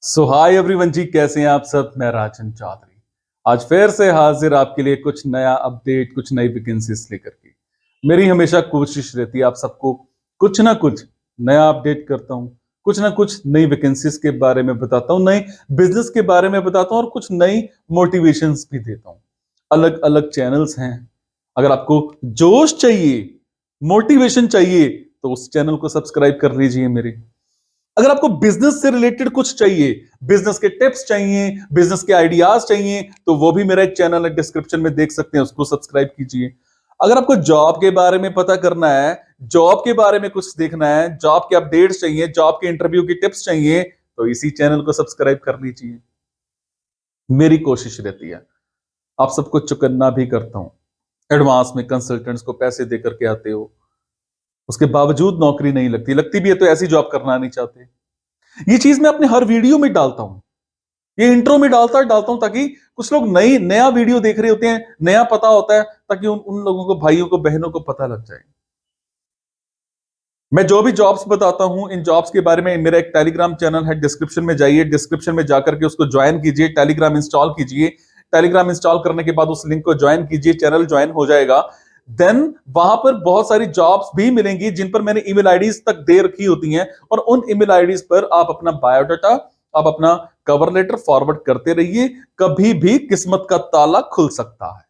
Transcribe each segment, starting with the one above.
सो hi everyone जी, कैसे हैं आप सब। मैं राजन चौधरी आज फिर से हाजिर आपके लिए कुछ नया अपडेट, कुछ नई वैकेंसीज लेकर के। मेरी हमेशा कोशिश रहती है आप सबको कुछ ना कुछ नया अपडेट करता हूं, कुछ ना कुछ नई वैकेंसीज के बारे में बताता हूं, नए बिजनेस के बारे में बताता हूं और कुछ नई मोटिवेशंस भी देता हूं। अलग अलग चैनल्स हैं। अगर आपको जोश चाहिए, मोटिवेशन चाहिए, तो उस चैनल को सब्सक्राइब कर लीजिए मेरे। अगर आपको बिजनेस से रिलेटेड कुछ चाहिए, बिजनेस के टिप्स चाहिए, बिजनेस के आइडियाज चाहिए, तो वो भी मेरा एक चैनल है, डिस्क्रिप्शन में देख सकते हैं, उसको सब्सक्राइब कीजिए। अगर आपको जॉब के बारे में पता करना है, जॉब के बारे में कुछ देखना है, जॉब के अपडेट्स चाहिए, जॉब के इंटरव्यू की टिप्स चाहिए, तो इसी चैनल को सब्सक्राइब कर लीजिए। मेरी कोशिश रहती है आप सबको चुकन्ना भी करता हूं। एडवांस में कंसल्टेंट्स को पैसे देकर के आते हो, उसके बावजूद नौकरी नहीं लगती, लगती भी है तो ऐसी जॉब करना नहीं चाहते। ये चीज मैं अपने हर वीडियो में डालता हूं, ये इंट्रो में डालता हूं ताकि कुछ लोग नया वीडियो देख रहे होते हैं, नया पता होता है, ताकि उन लोगों को, भाइयों को, बहनों को पता लग जाए। मैं जो भी जॉब्स बताता हूं, इन जॉब्स के बारे में मेरा एक टेलीग्राम चैनल है, डिस्क्रिप्शन में जाइए, डिस्क्रिप्शन में जाकर के उसको ज्वाइन कीजिए, टेलीग्राम इंस्टॉल कीजिए। टेलीग्राम इंस्टॉल करने के बाद उस लिंक को ज्वाइन कीजिए, चैनल ज्वाइन हो जाएगा। देन वहां पर बहुत सारी जॉब्स भी मिलेंगी जिन पर मैंने ईमेल आईडीज तक दे रखी होती हैं, और उन ईमेल आईडीज पर आप अपना बायोडाटा, आप अपना कवर लेटर फॉरवर्ड करते रहिए। कभी भी किस्मत का ताला खुल सकता है।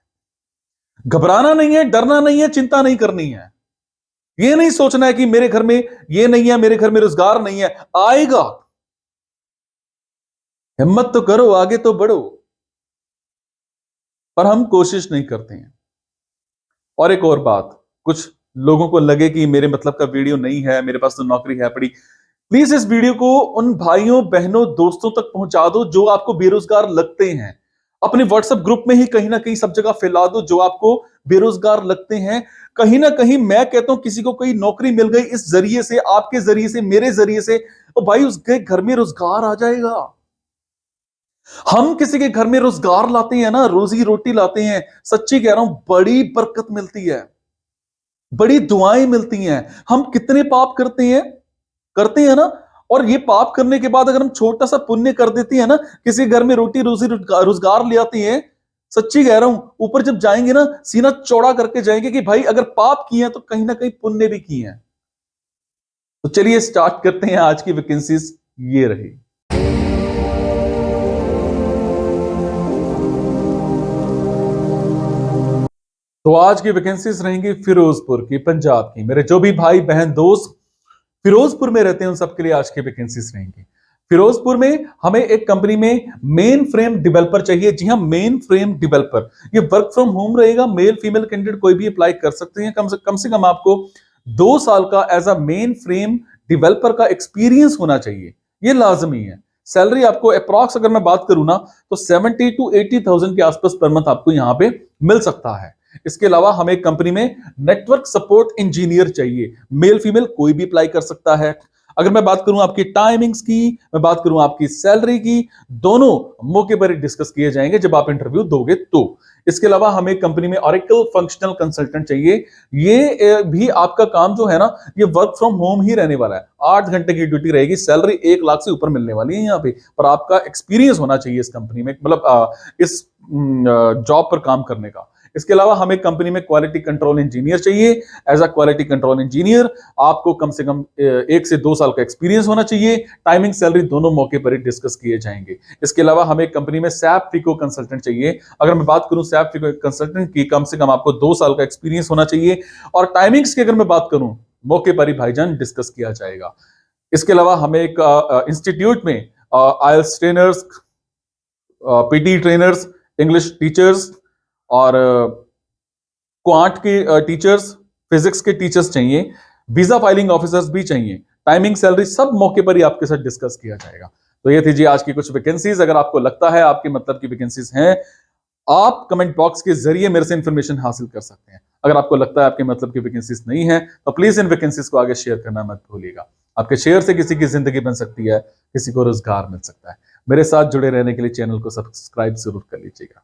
घबराना नहीं है, डरना नहीं है, चिंता नहीं करनी है। ये नहीं सोचना है कि मेरे घर में ये नहीं है, मेरे घर में रोजगार नहीं है। आएगा। हिम्मत तो करो, आगे तो बढ़ो। पर हम कोशिश नहीं करते हैं। और एक और बात, कुछ लोगों को लगे कि मेरे मतलब का वीडियो नहीं है, मेरे पास तो नौकरी है पड़ी, प्लीज इस वीडियो को उन भाइयों, बहनों, दोस्तों तक पहुंचा दो जो आपको बेरोजगार लगते हैं। अपने व्हाट्सएप ग्रुप में ही कहीं ना कहीं सब जगह फैला दो जो आपको बेरोजगार लगते हैं। कहीं ना कहीं मैं कहता हूं किसी को कोई नौकरी मिल गई इस जरिए से, आपके जरिए से, मेरे जरिए से, तो भाई उसके घर में रोजगार आ जाएगा। हम किसी के घर में रोजगार लाते हैं ना, रोजी रोटी लाते हैं, सच्ची कह रहा हूं, बड़ी बरकत मिलती है, बड़ी दुआएं मिलती हैं। हम कितने पाप करते हैं ना, और ये पाप करने के बाद अगर हम छोटा सा पुण्य कर देते हैं ना, किसी घर में रोटी रोजी रोजगार ले आती है, सच्ची कह रहा हूं, ऊपर जब जाएंगे ना, सीना चौड़ा करके जाएंगे कि भाई अगर पाप किए हैं तो कहीं ना कहीं पुण्य भी किए हैं। तो चलिए स्टार्ट करते हैं आज की वैकेंसीज। ये रही। तो आज की वैकेंसीज रहेंगी फिरोजपुर की, पंजाब की। मेरे जो भी भाई बहन दोस्त फिरोजपुर में रहते हैं उन सबके लिए आज की वैकेंसीज रहेंगी। फिरोजपुर में हमें एक कंपनी में मेन फ्रेम डेवलपर चाहिए। जी हाँ, मेन फ्रेम डेवलपर। ये वर्क फ्रॉम होम रहेगा, मेल फीमेल कैंडिडेट कोई भी अप्लाई कर सकते हैं। कम से कम आपको 2 साल का as a mainframe developer का एक्सपीरियंस होना चाहिए, ये लाजमी है। सैलरी आपको अप्रॉक्स अगर मैं बात करूं ना, तो 70 to 80,000 के आसपास पर मंथ आपको यहां पे मिल सकता है। इसके अलावा हमें कंपनी में नेटवर्क सपोर्ट इंजीनियर चाहिए, मेल फीमेल कोई भी अप्लाई कर सकता है। अगर मैं बात करूं आपकी टाइमिंग्स की, मैं बात करूं आपकी सैलरी की, दोनों मौके पर डिस्कस किए जाएंगे जब आप इंटरव्यू दोगे तो। इसके अलावा हमें कंपनी में ऑरेकल फंक्शनल कंसल्टेंट चाहिए। ये भी आपका काम जो है ना, ये वर्क फ्रॉम होम ही रहने वाला है। 8 घंटे की ड्यूटी रहेगी, सैलरी 1 लाख से ऊपर मिलने वाली है यहाँ पे। पर आपका एक्सपीरियंस होना चाहिए इस कंपनी में, मतलब इस जॉब पर काम करने का। इसके अलावा हमें कंपनी में क्वालिटी कंट्रोल इंजीनियर चाहिए। As a quality control engineer आपको कम से कम 1 से 2 साल का एक्सपीरियंस होना चाहिए। टाइमिंग, सैलरी दोनों मौके पर ही डिस्कस किए जाएंगे। इसके अलावा हमें कंपनी में सैप फिको कंसल्टेंट चाहिए। अगर मैं बात करूं सैप फिको कंसल्टेंट की, कम से कम आपको 2 साल का एक्सपीरियंस होना चाहिए। और टाइमिंग्स की अगर मैं बात करूं, मौके पर ही भाईजान डिस्कस किया जाएगा। इसके अलावा हमें एक इंस्टीट्यूट में IELTS trainers, PT trainers, English teachers और क्वांट के टीचर्स, फिजिक्स के टीचर्स चाहिए। वीजा फाइलिंग ऑफिसर्स भी चाहिए। टाइमिंग, सैलरी सब मौके पर ही आपके साथ डिस्कस किया जाएगा। तो ये थी जी आज की कुछ वैकेंसीज। अगर आपको लगता है आपके मतलब की वैकेंसीज हैं, आप कमेंट बॉक्स के जरिए मेरे से इंफॉर्मेशन हासिल कर सकते हैं। अगर आपको लगता है आपके मतलब की वैकेंसीज नहीं है, तो प्लीज इन वैकेंसीज को आगे शेयर करना मत भूलिएगा। आपके शेयर से किसी की जिंदगी बन सकती है, किसी को रोजगार मिल सकता है। मेरे साथ जुड़े रहने के लिए चैनल को सब्सक्राइब जरूर कर लीजिएगा।